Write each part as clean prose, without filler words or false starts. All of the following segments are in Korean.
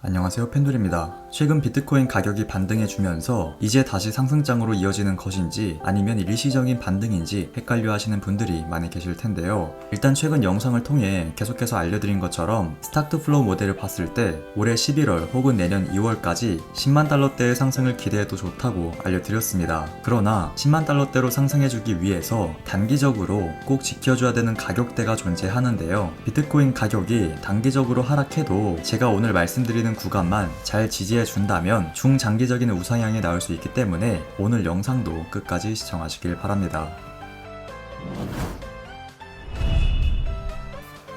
안녕하세요, 펜돌입니다. 최근 비트코인 가격이 반등해주면서 이제 다시 상승장으로 이어지는 것인지 아니면 일시적인 반등인지 헷갈려 하시는 분들이 많이 계실 텐데요. 일단 최근 영상을 통해 계속해서 알려드린 것처럼 스타트 플로우 모델을 봤을 때 올해 11월 혹은 내년 2월까지 10만 달러대의 상승을 기대해도 좋다고 알려드렸습니다. 그러나 10만 달러대로 상승해주기 위해서 단기적으로 꼭 지켜줘야 되는 가격대가 존재하는데요. 비트코인 가격이 단기적으로 하락해도 제가 오늘 말씀드리는 구간만 잘 지지해 준다면 중장기적인 우상향이 나올 수 있기 때문에 오늘 영상도 끝까지 시청하시길 바랍니다.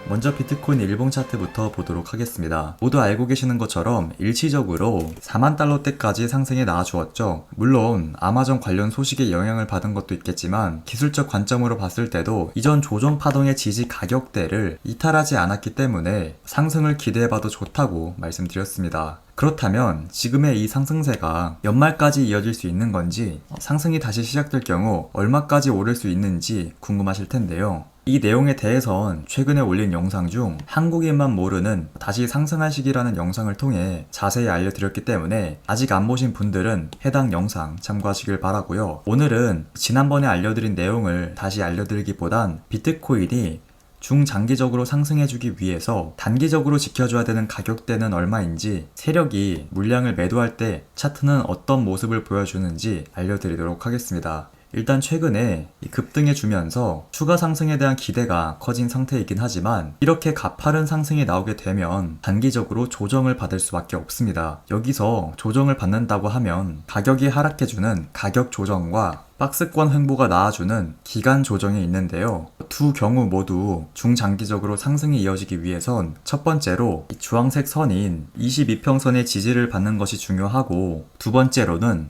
먼저 비트코인 일봉 차트부터 보도록 하겠습니다. 모두 알고 계시는 것처럼 일시적으로 4만 달러대까지 상승에 나와주었죠. 물론 아마존 관련 소식에 영향을 받은 것도 있겠지만 기술적 관점으로 봤을 때도 이전 조정 파동의 지지 가격대를 이탈하지 않았기 때문에 상승을 기대해봐도 좋다고 말씀드렸습니다. 그렇다면 지금의 이 상승세가 연말까지 이어질 수 있는 건지, 상승이 다시 시작될 경우 얼마까지 오를 수 있는지 궁금하실 텐데요. 이 내용에 대해선 최근에 올린 영상 중 한국인만 모르는 다시 상승할 시기라는 영상을 통해 자세히 알려드렸기 때문에 아직 안 보신 분들은 해당 영상 참고하시길 바라고요. 오늘은 지난번에 알려드린 내용을 다시 알려드리기보단 비트코인이 중장기적으로 상승해주기 위해서 단기적으로 지켜줘야 되는 가격대는 얼마인지, 세력이 물량을 매도할 때 차트는 어떤 모습을 보여주는지 알려드리도록 하겠습니다. 일단 최근에 급등해주면서 추가 상승에 대한 기대가 커진 상태이긴 하지만 이렇게 가파른 상승이 나오게 되면 단기적으로 조정을 받을 수밖에 없습니다. 여기서 조정을 받는다고 하면 가격이 하락해주는 가격 조정과 박스권 횡보가 나와주는 기간 조정이 있는데요. 두 경우 모두 중장기적으로 상승이 이어지기 위해선 첫 번째로 주황색 선인 22평선의 지지를 받는 것이 중요하고, 두 번째로는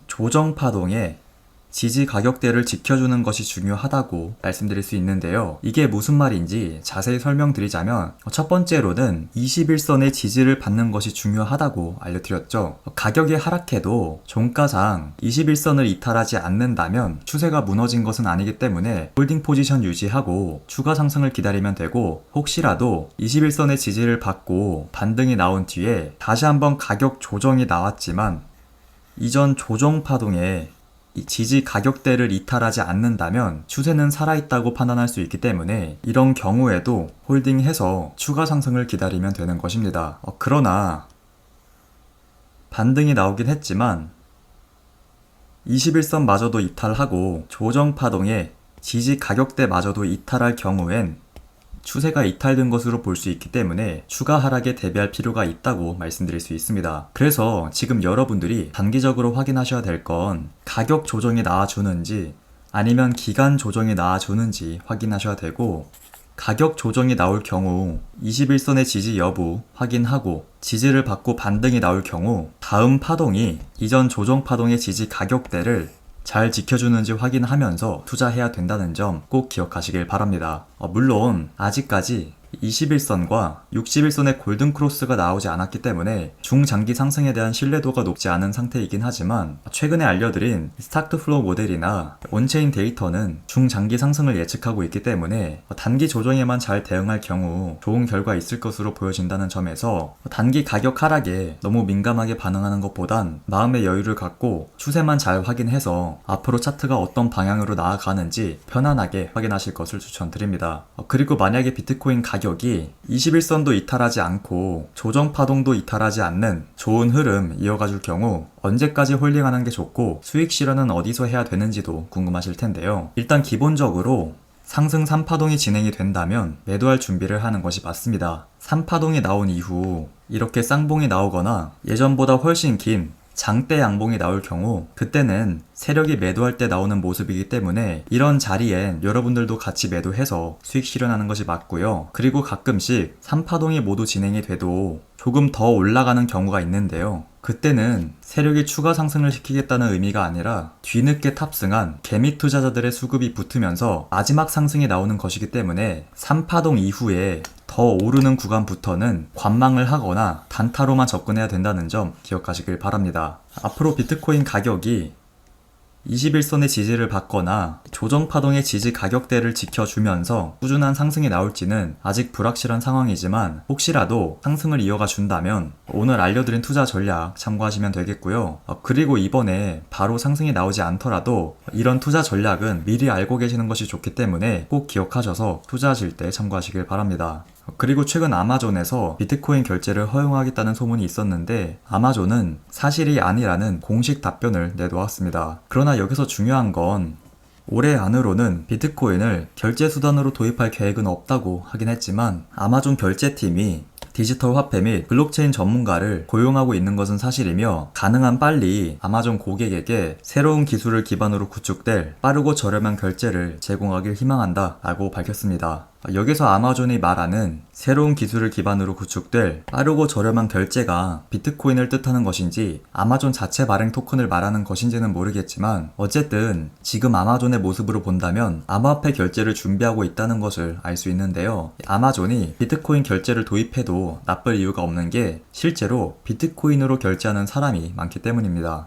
조정 파동의 지지 가격대를 지켜주는 것이 중요하다고 말씀드릴 수 있는데요. 이게 무슨 말인지 자세히 설명드리자면, 첫 번째로는 21선의 지지를 받는 것이 중요하다고 알려드렸죠. 가격이 하락해도 종가상 21선을 이탈하지 않는다면 추세가 무너진 것은 아니기 때문에 홀딩 포지션 유지하고 추가 상승을 기다리면 되고, 혹시라도 21선의 지지를 받고 반등이 나온 뒤에 다시 한번 가격 조정이 나왔지만 이전 조정 파동에 이 지지 가격대를 이탈하지 않는다면 추세는 살아있다고 판단할 수 있기 때문에 이런 경우에도 홀딩해서 추가 상승을 기다리면 되는 것입니다. 그러나 반등이 나오긴 했지만 21선 마저도 이탈하고 조정 파동의 지지 가격대 마저도 이탈할 경우엔 추세가 이탈된 것으로 볼 수 있기 때문에 추가 하락에 대비할 필요가 있다고 말씀드릴 수 있습니다. 그래서 지금 여러분들이 단기적으로 확인하셔야 될 건 가격 조정이 나와주는지 아니면 기간 조정이 나와주는지 확인하셔야 되고, 가격 조정이 나올 경우 21선의 지지 여부 확인하고 지지를 받고 반등이 나올 경우 다음 파동이 이전 조정 파동의 지지 가격대를 잘 지켜주는지 확인하면서 투자해야 된다는 점 꼭 기억하시길 바랍니다. 물론 아직까지 21선과 61선의 골든크로스가 나오지 않았기 때문에 중장기 상승에 대한 신뢰도가 높지 않은 상태이긴 하지만, 최근에 알려드린 스타트 플로우 모델이나 온체인 데이터는 중장기 상승을 예측하고 있기 때문에 단기 조정에만 잘 대응할 경우 좋은 결과 있을 것으로 보여진다는 점에서 단기 가격 하락에 너무 민감하게 반응하는 것보단 마음의 여유를 갖고 추세만 잘 확인해서 앞으로 차트가 어떤 방향으로 나아가는지 편안하게 확인하실 것을 추천드립니다. 그리고 만약에 비트코인 가격이 21선도 이탈하지 않고 조정 파동도 이탈하지 않는 좋은 흐름 이어가줄 경우 언제까지 홀딩하는 게 좋고 수익 실현은 어디서 해야 되는지도 궁금하실 텐데요. 일단 기본적으로 상승 3파동이 진행이 된다면 매도할 준비를 하는 것이 맞습니다. 3파동이 나온 이후 이렇게 쌍봉이 나오거나 예전보다 훨씬 긴 장대 양봉이 나올 경우 그때는 세력이 매도할 때 나오는 모습이기 때문에 이런 자리엔 여러분들도 같이 매도해서 수익 실현하는 것이 맞고요. 그리고 가끔씩 3파동이 모두 진행이 돼도 조금 더 올라가는 경우가 있는데요. 그때는 세력이 추가 상승을 시키겠다는 의미가 아니라 뒤늦게 탑승한 개미 투자자들의 수급이 붙으면서 마지막 상승이 나오는 것이기 때문에 3파동 이후에 더 오르는 구간부터는 관망을 하거나 단타로만 접근해야 된다는 점 기억하시길 바랍니다. 앞으로 비트코인 가격이 21선의 지지를 받거나 조정파동의 지지 가격대를 지켜주면서 꾸준한 상승이 나올지는 아직 불확실한 상황이지만 혹시라도 상승을 이어가 준다면 오늘 알려드린 투자 전략 참고하시면 되겠고요. 그리고 이번에 바로 상승이 나오지 않더라도 이런 투자 전략은 미리 알고 계시는 것이 좋기 때문에 꼭 기억하셔서 투자하실 때 참고하시길 바랍니다. 그리고 최근 아마존에서 비트코인 결제를 허용하겠다는 소문이 있었는데 아마존은 사실이 아니라는 공식 답변을 내놓았습니다. 그러나 여기서 중요한 건 올해 안으로는 비트코인을 결제 수단으로 도입할 계획은 없다고 하긴 했지만 아마존 결제팀이 디지털 화폐 및 블록체인 전문가를 고용하고 있는 것은 사실이며 가능한 빨리 아마존 고객에게 새로운 기술을 기반으로 구축될 빠르고 저렴한 결제를 제공하길 희망한다 라고 밝혔습니다. 여기서 아마존이 말하는 새로운 기술을 기반으로 구축될 빠르고 저렴한 결제가 비트코인을 뜻하는 것인지 아마존 자체 발행 토큰을 말하는 것인지는 모르겠지만 어쨌든 지금 아마존의 모습으로 본다면 암호화폐 결제를 준비하고 있다는 것을 알 수 있는데요. 아마존이 비트코인 결제를 도입해도 나쁠 이유가 없는 게 실제로 비트코인으로 결제하는 사람이 많기 때문입니다.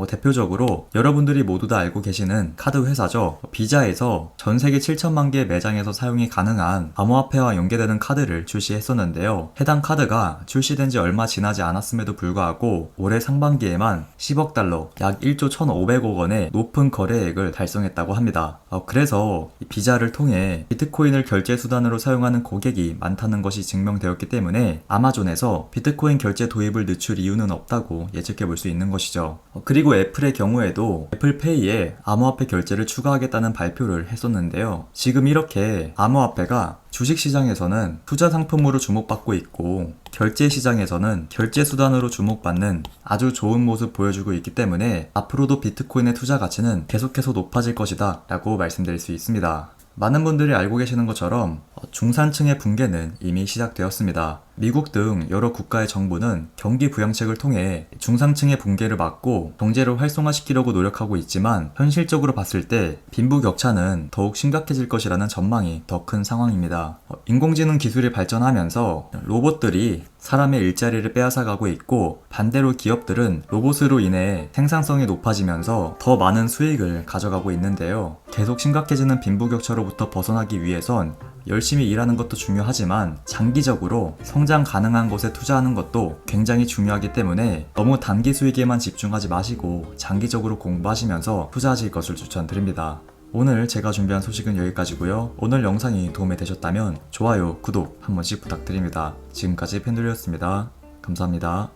대표적으로 여러분들이 모두 다 알고 계시는 카드 회사죠. 비자에서 전 세계 7천만 개 매장에서 사용이 가능한 암호화폐와 연계되는 카드를 출시했었는데요. 해당 카드가 출시된 지 얼마 지나지 않았음에도 불구하고 올해 상반기에만 10억 달러, 약 1조 1,500억 원의 높은 거래액을 달성했다고 합니다. 그래서 비자를 통해 비트코인을 결제 수단으로 사용하는 고객이 많다는 것이 증명되었기 때문에 아마존에서 비트코인 결제 도입을 늦출 이유는 없다고 예측해 볼 수 있는 것이죠. 그리고 애플의 경우에도 애플페이에 암호화폐 결제를 추가하겠다는 발표를 했었는데요. 지금 이렇게 암호화폐가 주식시장에서는 투자 상품으로 주목받고 있고 결제 시장에서는 결제 수단으로 주목받는 아주 좋은 모습 보여주고 있기 때문에 앞으로도 비트코인의 투자 가치는 계속해서 높아질 것이다 라고 말씀드릴 수 있습니다. 많은 분들이 알고 계시는 것처럼 중산층의 붕괴는 이미 시작되었습니다. 미국 등 여러 국가의 정부는 경기 부양책을 통해 중산층의 붕괴를 막고 경제를 활성화시키려고 노력하고 있지만 현실적으로 봤을 때 빈부격차는 더욱 심각해질 것이라는 전망이 더 큰 상황입니다. 인공지능 기술이 발전하면서 로봇들이 사람의 일자리를 빼앗아가고 있고 반대로 기업들은 로봇으로 인해 생산성이 높아지면서 더 많은 수익을 가져가고 있는데요. 계속 심각해지는 빈부격차로부터 벗어나기 위해선 열심히 일하는 것도 중요하지만 장기적으로 성장 가능한 것에 투자하는 것도 굉장히 중요하기 때문에 너무 단기 수익에만 집중하지 마시고 장기적으로 공부하시면서 투자하실 것을 추천드립니다. 오늘 제가 준비한 소식은 여기까지고요. 오늘 영상이 도움이 되셨다면 좋아요, 구독 한 번씩 부탁드립니다. 지금까지 펜돌이었습니다. 감사합니다.